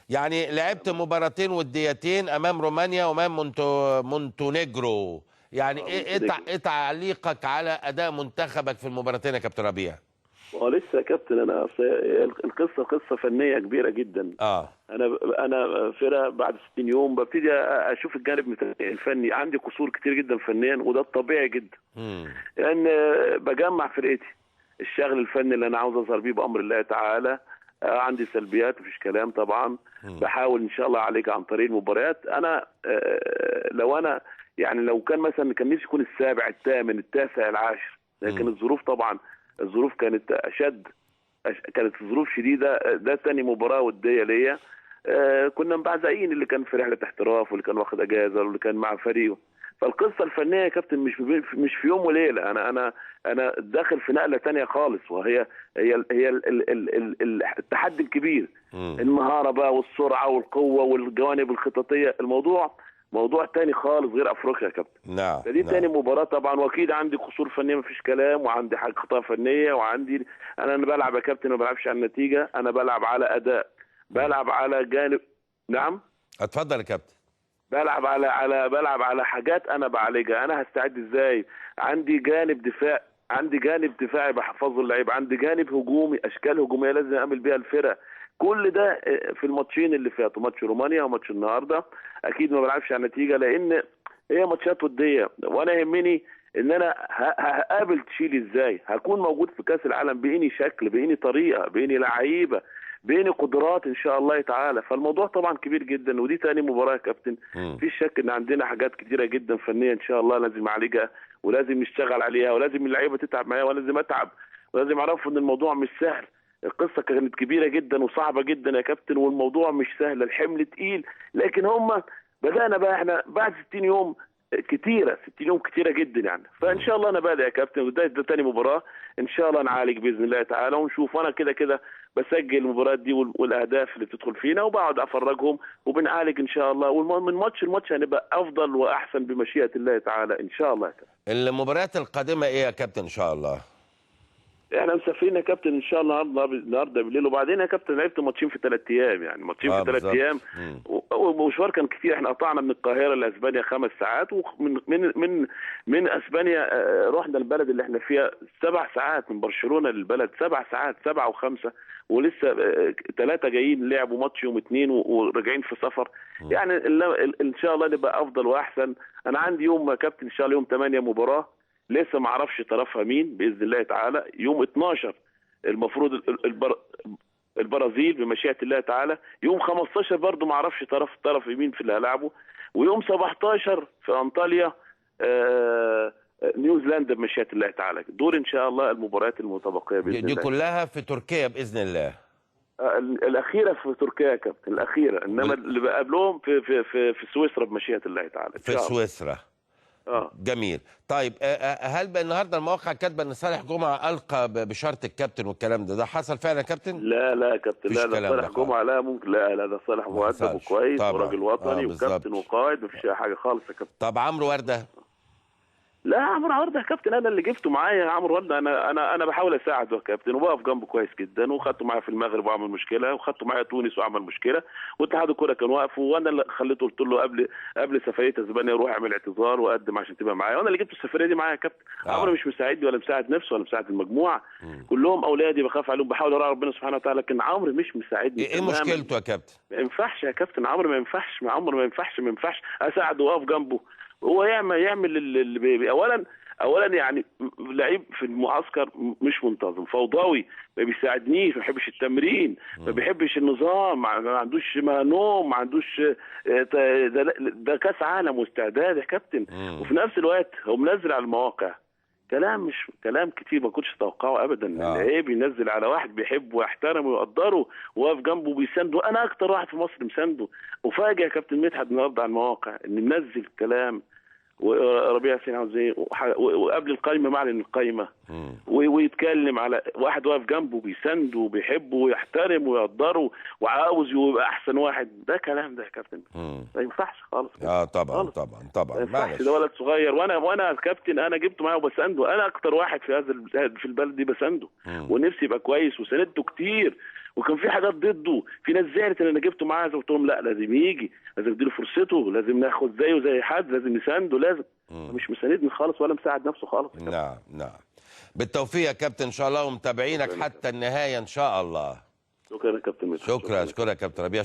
يعني لعبت مباراتين وديتين امام رومانيا وامام مونتونيجرو. يعني ايه تعليقك على اداء منتخبك في المباراتين يا كابتن ربيع؟ ولسه يا كابتن، انا القصه قصه فنيه كبيره جدا. انا فرقه بعد 60 يوم ببتدي اشوف الجانب الفني، عندي قصور كتير جدا فنيا وده الطبيعي جدا. لان بجمع فرقتي، الشغل الفني اللي انا عاوز اظهر بيه بامر الله تعالى. عندي سلبيات مفيش كلام طبعا. بحاول ان شاء الله اعالجها عن طريق المباريات. انا لو انا يعني لو كان مثلا كان نفسي يكون السابع الثامن التاسع العاشر، لكن الظروف طبعا الظروف كانت اشد، كانت ظروف شديده. ده ثاني مباراه وديه ليا. كنا مبعزقين اللي كان في رحله احتراف واللي كان واخد اجازه واللي كان مع فريقه. فالقصه الفنيه يا كابتن مش في يوم وليله. انا داخل في نقله ثانيه خالص، وهي التحدي الكبير. المهاره بقى والسرعه والقوه والجوانب الخططيه. الموضوع موضوع تاني خالص غير افريقيا يا كابتن. نعم. فدي تاني مباراه طبعا، واكيد عندي قصور فنيه مفيش كلام، وعندي حاجه اخطاء فنيه، وعندي انا بلعب يا كابتن ما بلعبش على النتيجه، انا بلعب على اداء، بلعب على جانب. نعم اتفضل يا كابتن. بلعب على حاجات انا بعالجها. انا هستعد ازاي؟ عندي جانب دفاعي بحفظه اللعيب، عندي جانب هجومي، اشكال هجوميه لازم اعمل بيها الفرقه. كل ده في الماتشين اللي فاتوا، ماتش رومانيا وماتش النهارده. اكيد ما بلعبش على النتيجه لان هي ماتشات وديه، وانا يهمني ان انا هقابل تشيلي ازاي، هكون موجود في كاس العالم بإني شكل، بإني طريقه، بإني لعيبه، بإني قدرات ان شاء الله تعالى. فالموضوع طبعا كبير جدا، ودي تاني مباراه يا كابتن. مفيش شك ان عندنا حاجات كتيره جدا فنيه ان شاء الله لازم اعالجها، ولازم نشتغل عليها، ولازم اللعيبه تتعب معايا، ولازم اتعب، ولازم اعرفوا ان الموضوع مش سهل. القصه كانت كبيره جدا وصعبه جدا يا كابتن، والموضوع مش سهل، الحمل تقيل. لكن هم بدانا بقى احنا بعد 60 يوم كتيره، 60 يوم كتيره جدا يعني. فان شاء الله انا بادئ يا كابتن، وده تاني مباراه ان شاء الله نعالج باذن الله تعالى ونشوف. وانا كده كده بسجل المباريات دي والاهداف اللي بتدخل فينا، وبقعد افرجهم وبنعالج ان شاء الله. ومن ماتش لماتش هنبقى افضل واحسن بمشيئه الله تعالى ان شاء الله يا كابتن. المباريات القادمه ايه يا كابتن ان شاء الله؟ احنا مسافرين يا كابتن ان شاء الله النهارده بالليل، وبعدين يا كابتن لعبت ماتشين في 3 ايام، يعني ماتشين في 3 ايام، ومشوار كان كتير. احنا قطعنا من القاهره لاسبانيا 5 ساعات، ومن من اسبانيا رحنا البلد اللي احنا فيها 7 ساعات، من برشلونه للبلد 7 ساعات، 7 و5، ولسه 3 جايين لعبوا ماتش يوم 2 وراجعين في سفر. يعني ان شاء الله نبقى افضل واحسن. انا عندي يوم يا كابتن ان شاء الله يوم 8 مباراه، لسه ما اعرفش طرفها مين باذن الله تعالى. يوم 12 المفروض البرازيل بمشيئه الله تعالى. يوم 15 برضه ما اعرفش طرف يمين في اللي هلعبه. ويوم 17 في انطاليا نيوزيلندا بمشيئه الله تعالى. دول ان شاء الله المباريات المتبقيه باذن الله. دي كلها في تركيا باذن الله. الاخيره في تركيا يا كابتن، الاخيره، انما اللي بقابلهم في سويسرا بمشيئه الله تعالى ان شاء الله. في سويسرا. جميل. طيب هل بقى النهارده المواقع كاتبه ان صالح جمعه القى بشرط الكابتن والكلام ده حصل فعلا يا كابتن؟ لا يا كابتن، لا ده صالح جمعه لا ممكن، لا ده صالح مؤدب وكويس وراجل وطني وكابتن وقائد، مفيش اي حاجه خالص يا كابتن. طب عمرو ورده؟ لا عمرو ورده يا كابتن انا اللي جبته معايا. عمرو ورده انا بحاول اساعده يا كابتن، وبقف جنبه كويس جدا، وخدته معايا في المغرب وعمل مشكله، وخدته معايا تونس وعمل مشكله، واتحاد الكوره كان واقف، وانا اللي خليته قلت له قبل سفريه اسبانيا روح اعمل اعتذار وقدم عشان تبقى معايا، وانا اللي جبت السفريه دي معايا يا كابتن. عمرو مش مساعدني ولا مساعد نفسه ولا مساعد المجموعه. كلهم اولادي بخاف عليهم، بحاول اراعي ربنا سبحانه وتعالى، لكن عمرو مش مساعدني. ايه مشكلته يا كابتن؟ ما ينفعش يا كابتن، عمرو ما ينفعش اساعده واقف جنبه. هو يعمل اللي اولا يعني لعيب في المعسكر مش منتظم، فوضوي، ما بيساعدنيش، ما بيحبش التمرين، ما بيحبش النظام، ما عندوش نوم، ما عندوش ده كاس عالم واستعداد يا كابتن. وفي نفس الوقت هو منزل على المواقع كلام كتير ما كنتش اتوقعه ابدا. اللعيب ينزل على واحد بيحبه ويحترمه ويقدره وواقف جنبه وبيسانده، انا اكتر واحد في مصر مسانده. وفاجئ يا كابتن مدحت النهارده على المواقع ان منزل كلام وربيع ياسين عاوز ايه، وقبل القايمه معلن القايمه، ويتكلم على واحد واقف جنبه بيسنده وبيحبه ويحترمه ويقدره وعاوز يبقى احسن واحد. ده كلام ده يا كابتن ما ينفعش خالص. طبعا ما ينفعش. ده ولد صغير، وانا كابتن انا جبته معايا وبسنده. انا اكتر واحد في البلد دي بسنده، ونفسي يبقى كويس وسندته كتير، وكان في حاجات ضده، في ناس زعلت ان انا جبته معايا، قلت لهم لا لازم يجي، لازم نديله فرصته، لازم ناخد زيه زي حد، لازم نسانده، لازم. مش مساندني خالص ولا مساعد نفسه خالص. نعم نعم. بالتوفيق يا كابتن ان شاء الله، ومتابعينك حتى النهايه ان شاء الله. شكرا يا كابتن مدحت. شكرا اشكرك يا كابتن ربيع.